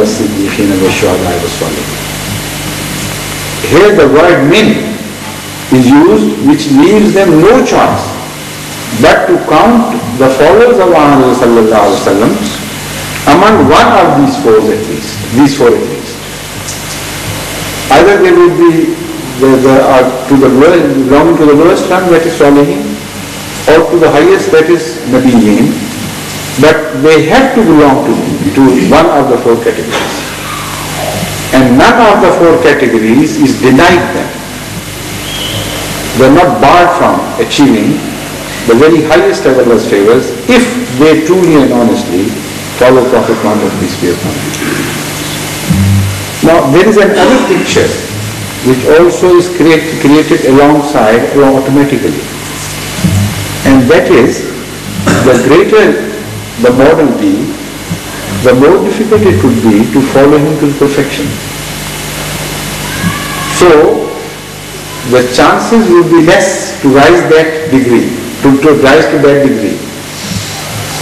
والصديقين والشهداء والصالحين. Here the word min is used, which leaves them no choice but to count the followers of Ahmad sallallahu alaihi wasallam among one of these four at least. Either they would be belonging to the lowest rung, that is Salihin, or to the highest, that is Nabiyyin, but they have to belong to one of the four categories. And none of the four categories is denied them. They are not barred from achieving the very highest of Allah's favors if they truly and honestly follow Prophet Muhammad, peace be upon him. Now there is another picture which also is created alongside automatically, and that is, the greater the model be, the more difficult it would be to follow him to perfection. So the chances would be less to rise that degree, to rise to that degree,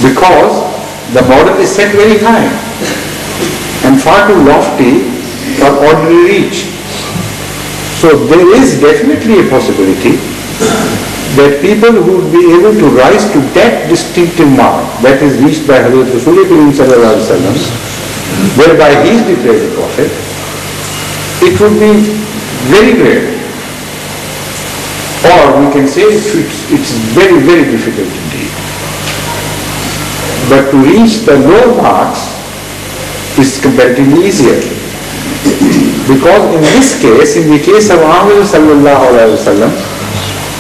because the model is set very high and far too lofty for ordinary reach. So there is definitely a possibility that people who would be able to rise to that distinctive mark that is reached by Hadhrat Rasulullah, whereby he is declared a prophet, it would be very rare. Or we can say it's very, very difficult indeed. But to reach the lower marks is comparatively easier. Because in this case, in the case of Ahmad sallallahu alaihi wasallam,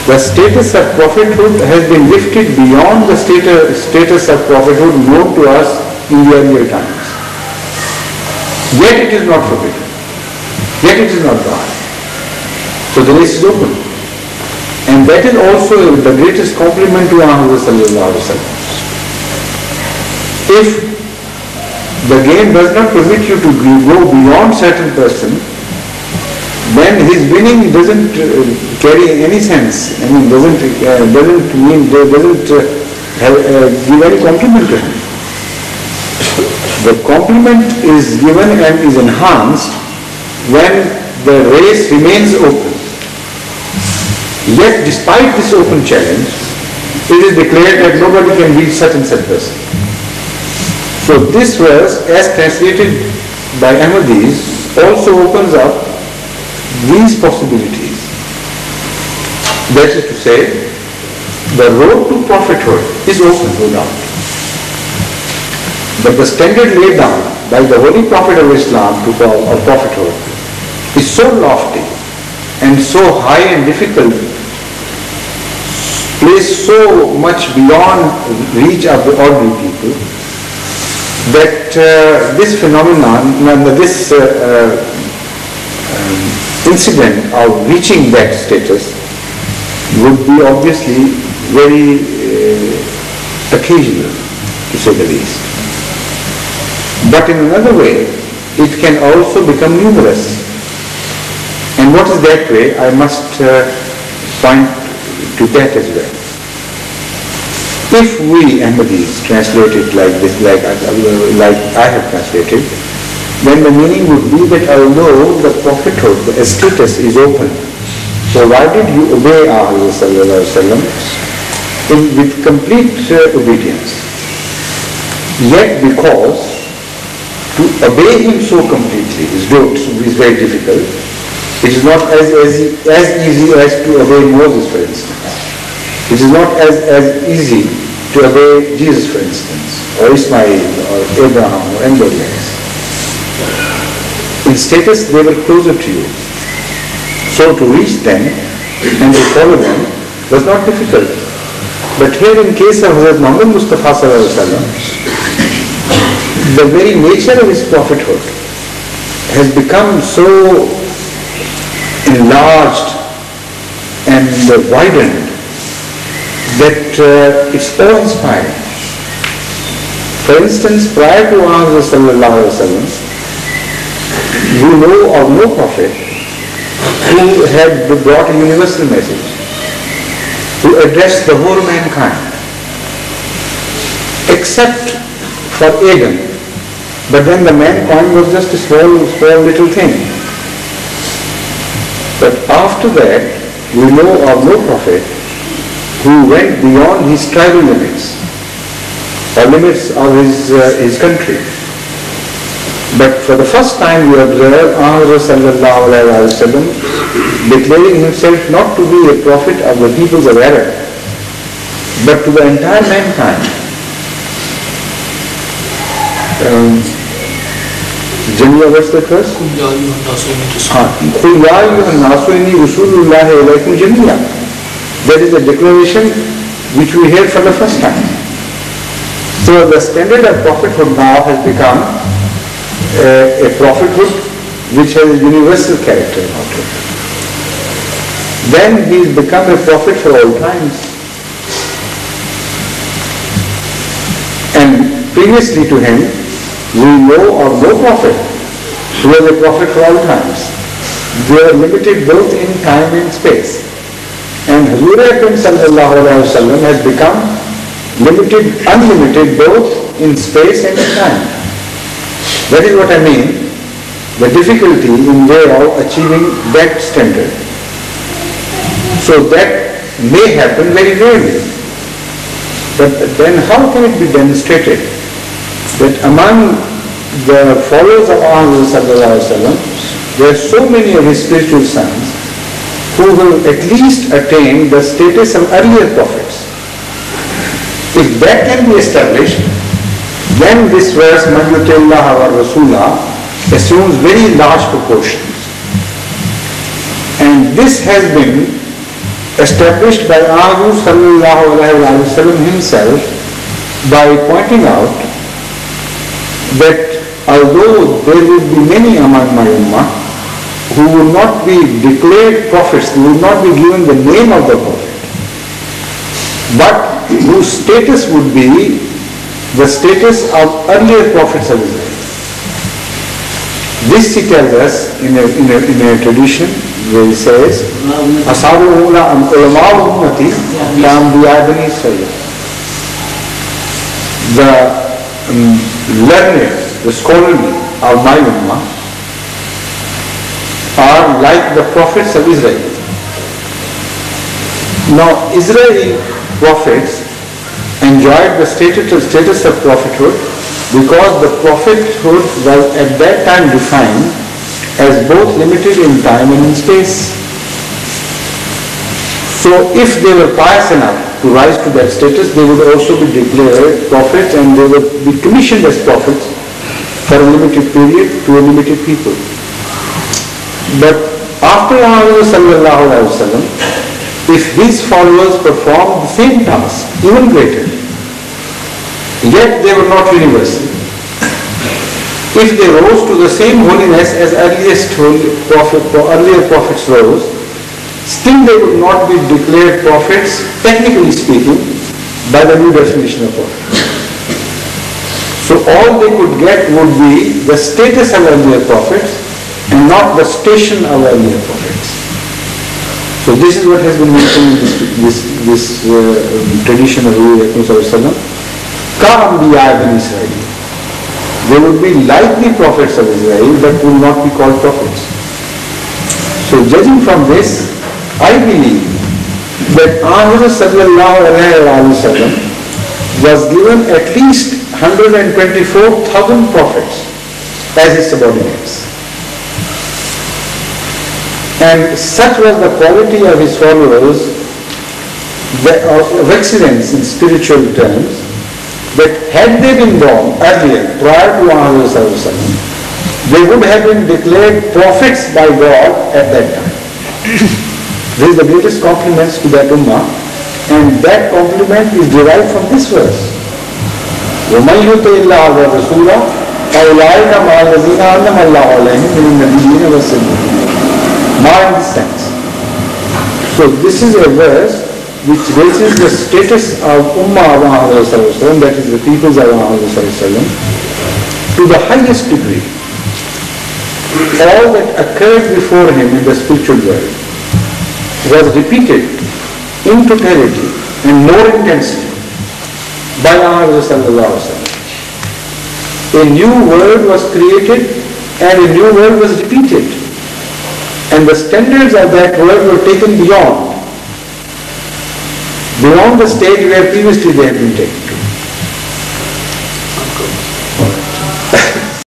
the status of prophethood has been lifted beyond the status of prophethood known to us in the earlier times. Yet it is not forbidden. Yet it is not barred. So the race is open. And that is also the greatest compliment to Ahmad sallallahu alaihi wasallam. If the game does not permit you to go beyond certain person, then his winning doesn't carry any sense. I mean, doesn't give any compliment to him. The compliment is given and is enhanced when the race remains open. Yet, despite this open challenge, it is declared that nobody can beat such and such person. So this verse, as translated by Ahmadis, also opens up these possibilities. That is to say, the road to prophethood is open, no doubt. But the standard laid down by the Holy Prophet of Islam of prophethood is so lofty and so high and difficult, placed so much beyond reach of the ordinary people, that this phenomenon, this incident of reaching that status would be obviously very occasional, to say the least. But in another way, it can also become numerous. And what is that way? I must point to that as well. If we Ahmadis translate it like this, like I have translated, then the meaning would be that although the prophethood, the status is open, provided you obey Ahmad sallallahu alaihi wasallam with complete obedience, yet because to obey him so completely is very difficult. It is not as easy as to obey Moses, for instance. It is not as easy to obey Jesus, for instance, or Ismail, or Abraham, or anybody else. In status, they were closer to you. So to reach them and to follow them was not difficult. But here in case of Hazrat Muhammad Mustafa sallallahu alaihi wasallam, the very nature of his prophethood has become so enlarged and widened that it's awe-inspiring. For instance, prior to Ahmad sallallahu alaihi wasallam, we know of no prophet who had brought a universal message, who addressed the whole mankind, except for Adam, But then the man coin was just a small little thing. But after that, we know of no prophet who went beyond his tribal limits or limits of his country. But for the first time we observe Ahmad sallallahu alayhi wa sallam declaring himself not to be a prophet of the peoples of Arab, but to the entire mankind. Jamia, what's the verse? That is the declaration which we heard for the first time. So the standard of prophethood now has become a prophethood which has a universal character about it. Then he has become a prophet for all times. And previously to him, we know of no prophet who was a prophet for all times. They are limited both in time and space. And Hadhrat sallallahu alayhi wa sallam has become unlimited both in space and in time. That is what I mean, the difficulty in way of achieving that standard. So that may happen very rarely. But then how can it be demonstrated that among the followers of Ahmad sallallahu alayhi wa sallam, there are so many of his spiritual sons who will at least attain the status of earlier prophets? If that can be established, then this verse, Man yuti'illah wa rasulah, assumes very large proportions. And this has been established by Ahmad sallallahu alayhi wa sallam himself by pointing out that although there would be many among my ummah who would not be declared prophets, who would not be given the name of the prophet, but whose status would be the status of earlier prophets of Israel. This he tells us in a tradition where he says, Ashabu ulama'u ummati ka'anbiya'i bani Israil. The learned, the scholarly of my ummah are like the prophets of Israel. Now, Israeli prophets enjoyed the status of prophethood because the prophethood was at that time defined as both limited in time and in space. So if they were pious enough to rise to that status, they would also be declared prophets and they would be commissioned as prophets for a limited period to a limited people. But after Muhammad sallallahu alaihi wasallam, if his followers performed the same task, even greater, yet they were not universal. If they rose to the same holiness as earlier prophets rose, still they would not be declared prophets, technically speaking, by the new definition of prophet. So all they could get would be the status of earlier prophets and not the station of earlier prophets. So this is what has been mentioned in this tradition of Rasulullah. Ka-anbiya'i bani Israil. They would be like the prophets of Israel but would not be called prophets. So judging from this, I believe that Ahmad sallallahu alayhi wa sallam was given at least 124,000 prophets as his subordinates. And such was the quality of his followers of excellence in spiritual terms that had they been born earlier, prior to Muhammad sallallahu alaihi wasallam, they would have been declared prophets by God at that time. This is the greatest compliments to that ummah, and that compliment is derived from this verse. وَمَنْ يُطِعِ اللَّهَ وَالرَّسُولَ فَأُولَٰئِكَ مَعَ الَّذِينَ أَنْعَمَ اللَّهُ عَلَيْهِمْ مِنَ النَّبِيِّينَ وَالصِّدِّيقِينَ. Now in this sense. So this is a verse which raises the status of Ummah of Muhammad sallallahu alaihi wasallam, that is the peoples of Muhammad sallallahu alaihi wasallam, to the highest degree. All that occurred before him in the spiritual world was repeated in totality and more intensely by Muhammad sallallahu alaihi wasallam. A new world was created and a new world was repeated. And the standards of that world were taken beyond the stage where previously they had been taken to.